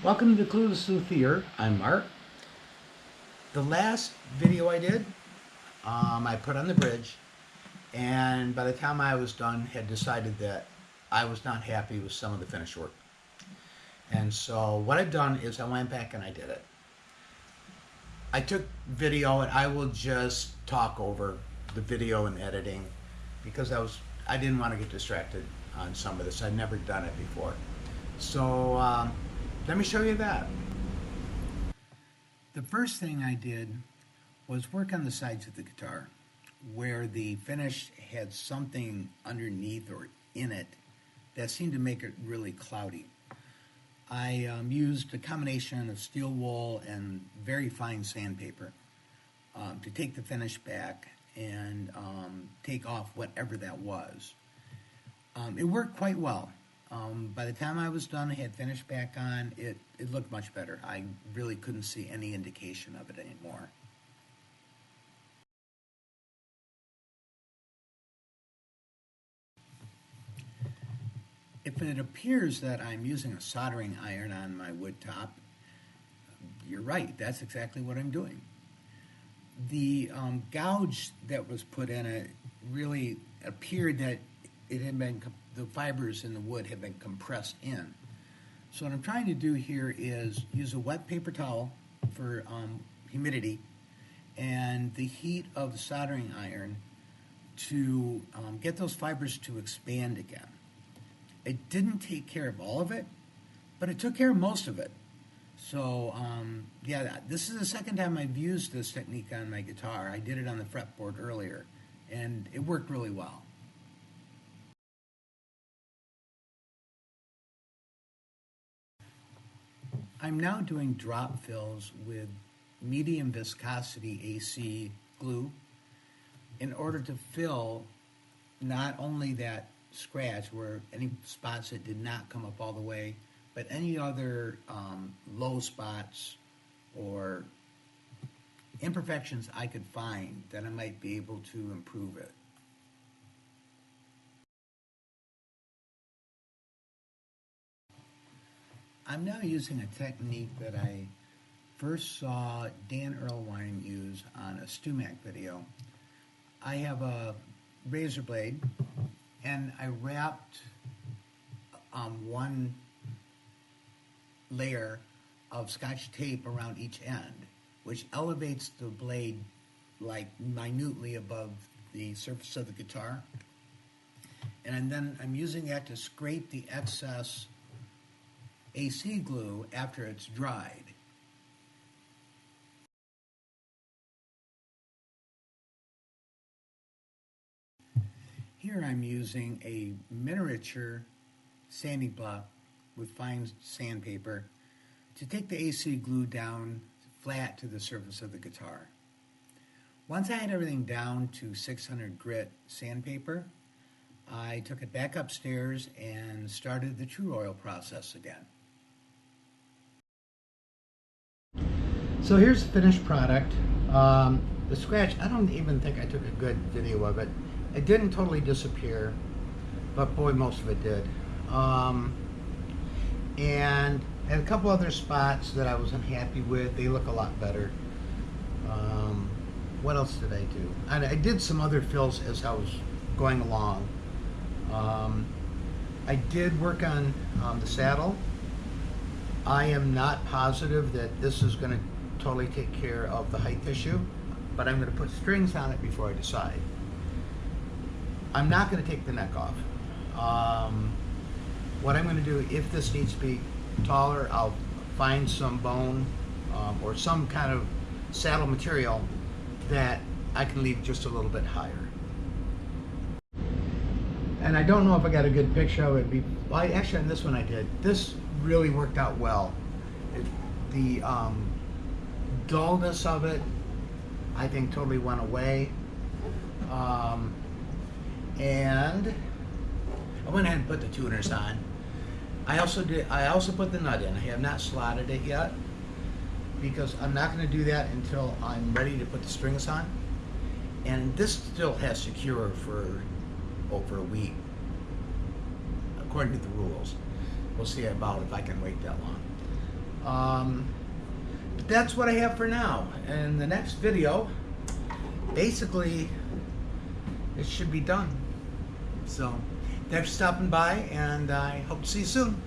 Welcome to Clueless Luthier. I'm Mark. The last video I did, I put on the bridge, and by the time I was done, had decided that I was not happy with some of the finish work. And so what I've done is I went back and I did it. I took video and I will just talk over the video and editing because I didn't want to get distracted on some of this. I'd never done it before. So let me show you that. The first thing I did was work on the sides of the guitar where the finish had something underneath or in it that seemed to make it really cloudy. I used a combination of steel wool and very fine sandpaper to take the finish back and take off whatever that was. It worked quite well. By the time I was done, I had finish back on, it looked much better. I really couldn't see any indication of it anymore. If it appears that I'm using a soldering iron on my wood top, you're right, that's exactly what I'm doing. The gouge that was put in it really appeared that it had been, the fibers in the wood had been compressed in. So what I'm trying to do here is use a wet paper towel for humidity and the heat of the soldering iron to get those fibers to expand again. It didn't take care of all of it, but it took care of most of it. So yeah, this is the second time I've used this technique on my guitar. I did it on the fretboard earlier, and it worked really well. I'm now doing drop fills with medium viscosity AC glue in order to fill not only that scratch where any spots that did not come up all the way, but any other low spots or imperfections I could find that I might be able to improve it. I'm now using a technique that I first saw Dan Erlewine use on a StewMac video. I have a razor blade and I wrapped one layer of Scotch tape around each end, which elevates the blade like minutely above the surface of the guitar. And then I'm using that to scrape the excess AC glue after it's dried. Here I'm using a miniature sanding block with fine sandpaper to take the AC glue down flat to the surface of the guitar. Once I had everything down to 600 grit sandpaper, I took it back upstairs and started the True Oil process again. So here's the finished product. The scratch, I don't even think I took a good video of it. It didn't totally disappear, but boy, most of it did. And a couple other spots that I was unhappy with. They look a lot better. What else did I do? I did some other fills as I was going along. I did work on the saddle. I am not positive that this is going to totally take care of the height issue, but I'm going to put strings on it before I decide. I'm not going to take the neck off. What I'm going to do, if this needs to be taller, I'll find some bone or some kind of saddle material that I can leave just a little bit higher. And I don't know if I got a good picture of it. Well, actually on this one I did. This really worked out well. The dullness of it, I think, totally went away. And I went ahead and put the tuners on. I also put the nut in. I have not slotted it yet because I'm not going to do that until I'm ready to put the strings on. And this still has to cure for over a week, according to the rules. We'll see about if I can wait that long. But that's what I have for now. And the next video, basically, it should be done. So, thanks for stopping by, and I hope to see you soon.